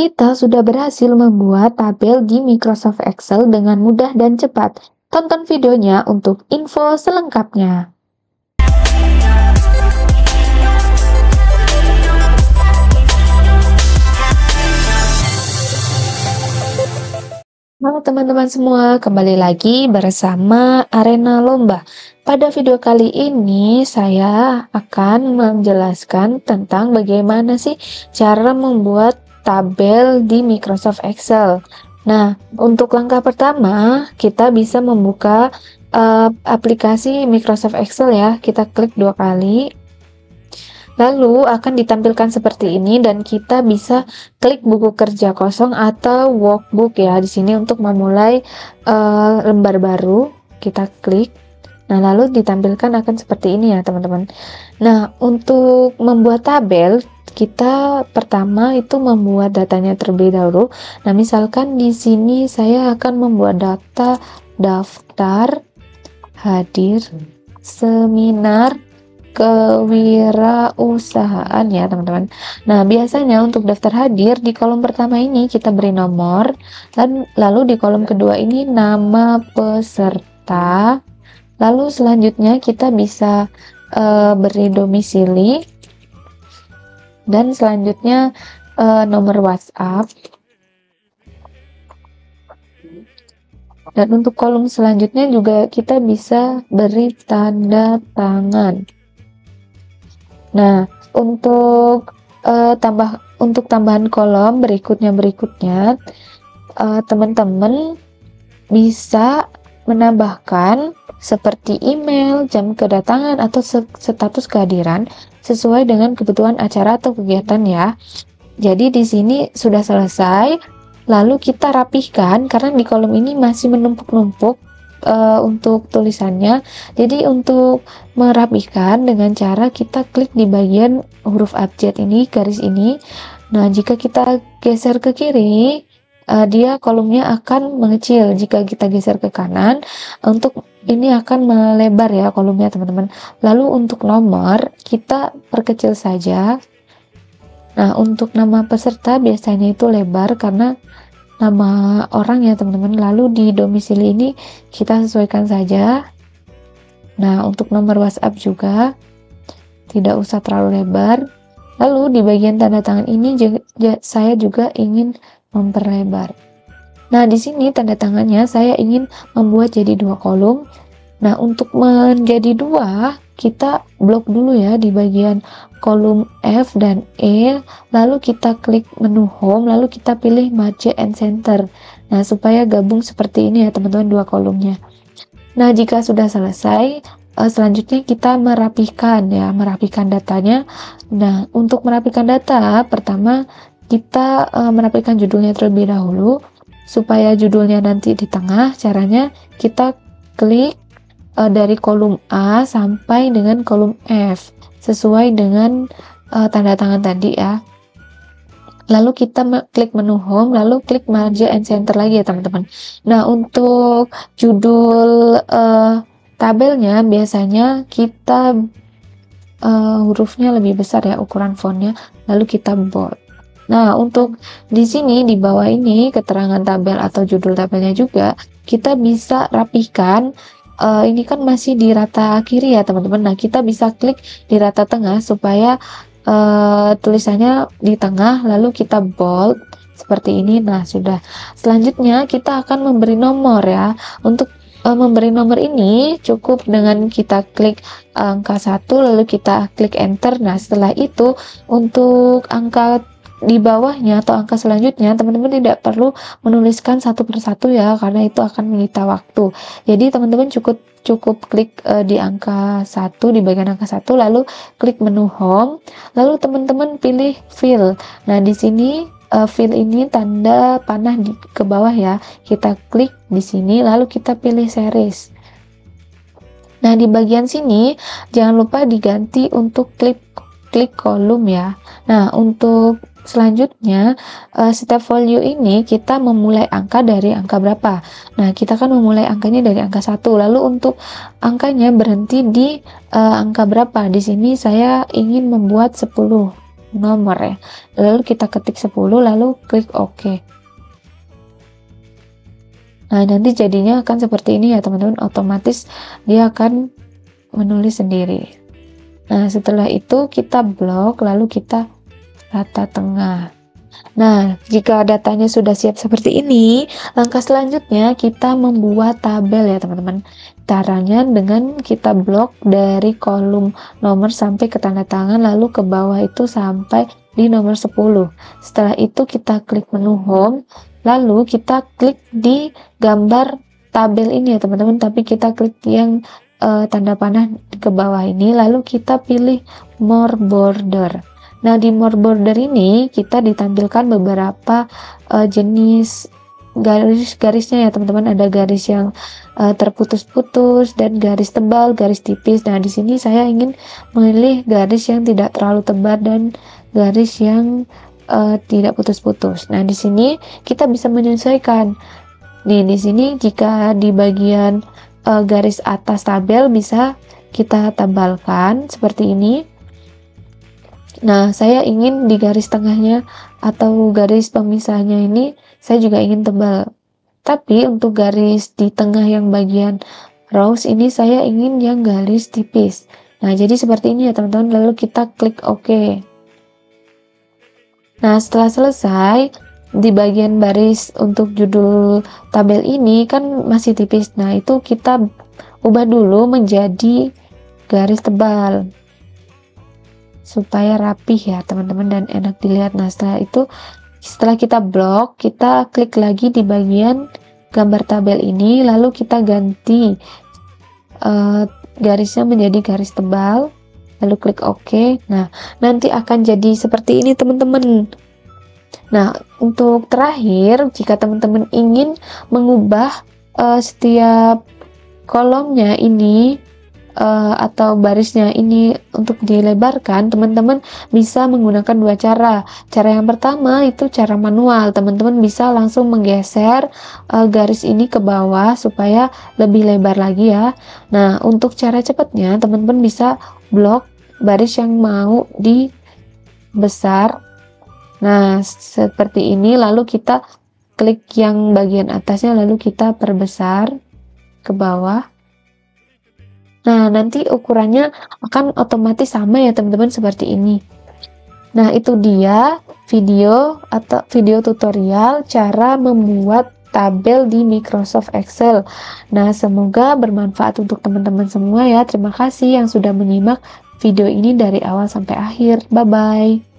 Kita sudah berhasil membuat tabel di Microsoft Excel dengan mudah dan cepat. Tonton videonya untuk info selengkapnya. Halo teman-teman semua, kembali lagi bersama Arena Lomba. Pada video kali ini saya akan menjelaskan tentang bagaimana sih cara membuat tabel di Microsoft Excel. Nah, untuk langkah pertama kita bisa membuka aplikasi Microsoft Excel ya. Kita klik 2 kali. Lalu akan ditampilkan seperti ini dan kita bisa klik buku kerja kosong atau workbook ya di sini untuk memulai lembar baru. Kita klik. Nah, lalu ditampilkan akan seperti ini ya, teman-teman. Nah, untuk membuat tabel, kita pertama itu membuat datanya terlebih dahulu. Nah, misalkan di sini saya akan membuat data daftar hadir seminar kewirausahaan ya teman-teman. Nah, biasanya untuk daftar hadir di kolom pertama ini kita beri nomor, dan lalu di kolom kedua ini nama peserta, lalu selanjutnya kita bisa beri domisili, dan selanjutnya nomor WhatsApp. Dan untuk kolom selanjutnya juga kita bisa beri tanda tangan. Nah, untuk tambahan kolom berikutnya teman-teman bisa menambahkan seperti email, jam kedatangan atau status kehadiran sesuai dengan kebutuhan acara atau kegiatan ya. Jadi di sini sudah selesai, lalu kita rapihkan karena di kolom ini masih menumpuk-numpuk untuk tulisannya. Jadi untuk merapihkan dengan cara kita klik di bagian huruf abjad ini, garis ini. Nah, jika kita geser ke kiri, dia kolomnya akan mengecil. Jika kita geser ke kanan, untuk ini akan melebar ya kolomnya teman-teman. Lalu untuk nomor kita perkecil saja. Nah, untuk nama peserta biasanya itu lebar karena nama orang ya teman-teman. Lalu di domisili ini kita sesuaikan saja. Nah, untuk nomor WhatsApp juga tidak usah terlalu lebar. Lalu di bagian tanda tangan ini saya juga ingin memperlebar. Nah, di sini tanda tangannya saya ingin membuat jadi 2 kolom. Nah, untuk menjadi 2 kita blok dulu ya di bagian kolom F dan E, lalu kita klik menu home, lalu kita pilih merge and center. Nah, supaya gabung seperti ini ya teman-teman 2 kolomnya. Nah, jika sudah selesai, selanjutnya kita merapikan datanya. Nah, untuk merapikan data, pertama kita merapikan judulnya terlebih dahulu. Supaya judulnya nanti di tengah, caranya kita klik dari kolom A sampai dengan kolom F sesuai dengan tanda tangan tadi ya. Lalu kita klik menu home, lalu klik merge and center lagi ya teman-teman. Nah, untuk judul tabelnya biasanya kita hurufnya lebih besar ya, ukuran fontnya, lalu kita bold. Nah, untuk di sini di bawah ini keterangan tabel atau judul tabelnya juga kita bisa rapihkan. Ini kan masih di rata kiri ya teman-teman. Nah, kita bisa klik di rata tengah supaya tulisannya di tengah, lalu kita bold seperti ini. Nah, sudah. Selanjutnya kita akan memberi nomor ya. Untuk memberi nomor ini cukup dengan kita klik angka 1 lalu kita klik enter. Nah, setelah itu untuk angka di bawahnya atau angka selanjutnya teman-teman tidak perlu menuliskan satu persatu ya, karena itu akan menyita waktu. Jadi teman-teman cukup klik di angka 1, di bagian angka 1, lalu klik menu home, lalu teman-teman pilih fill. Nah, di sini fill ini tanda panah ke bawah ya, kita klik di sini lalu kita pilih series. Nah, di bagian sini jangan lupa diganti untuk klik kolom ya. Nah, untuk selanjutnya step value ini kita memulai angka dari angka berapa. Nah, kita kan memulai angkanya dari angka 1, lalu untuk angkanya berhenti di angka berapa. Di sini saya ingin membuat 10. nomor ya. Lalu kita ketik 10 lalu klik OK. Nah, nanti jadinya akan seperti ini ya teman-teman, otomatis dia akan menulis sendiri. Nah, setelah itu kita blok lalu kita rata tengah. Nah, jika datanya sudah siap seperti ini, langkah selanjutnya kita membuat tabel ya teman-teman. Caranya dengan kita blok dari kolom nomor sampai ke tanda tangan, lalu ke bawah itu sampai di nomor 10. Setelah itu kita klik menu home, lalu kita klik di gambar tabel ini ya teman-teman, tapi kita klik yang tanda panah ke bawah ini, lalu kita pilih more border. Nah, di more border ini kita ditampilkan beberapa jenis garis-garisnya ya teman-teman. Ada garis yang terputus-putus dan garis tebal, garis tipis. Nah, di sini saya ingin memilih garis yang tidak terlalu tebal dan garis yang tidak putus-putus. Nah, di sini kita bisa menyesuaikan. Nih, di sini jika di bagian garis atas tabel bisa kita tebalkan seperti ini. Nah, saya ingin di garis tengahnya atau garis pemisahnya ini saya juga ingin tebal. Tapi untuk garis di tengah yang bagian rows ini saya ingin yang garis tipis. Nah, jadi seperti ini ya teman-teman, lalu kita klik OK. Nah, setelah selesai, di bagian baris untuk judul tabel ini kan masih tipis. Nah, itu kita ubah dulu menjadi garis tebal supaya rapih ya teman-teman dan enak dilihat. Nah, setelah kita blok, kita klik lagi di bagian gambar tabel ini, lalu kita ganti garisnya menjadi garis tebal, lalu klik OK. Nah, nanti akan jadi seperti ini teman-teman. Nah, untuk terakhir, jika teman-teman ingin mengubah setiap kolomnya ini atau barisnya ini untuk dilebarkan, teman-teman bisa menggunakan dua cara. Cara yang pertama itu cara manual. Teman-teman bisa langsung menggeser garis ini ke bawah supaya lebih lebar lagi ya. Nah, untuk cara cepatnya teman-teman bisa blok baris yang mau dibesar. Nah, seperti ini, lalu kita klik yang bagian atasnya lalu kita perbesar ke bawah. Nah, nanti ukurannya akan otomatis sama ya teman-teman seperti ini. Nah, itu dia video tutorial cara membuat tabel di Microsoft Excel. Nah, semoga bermanfaat untuk teman-teman semua ya. Terima kasih yang sudah menyimak video ini dari awal sampai akhir. Bye-bye.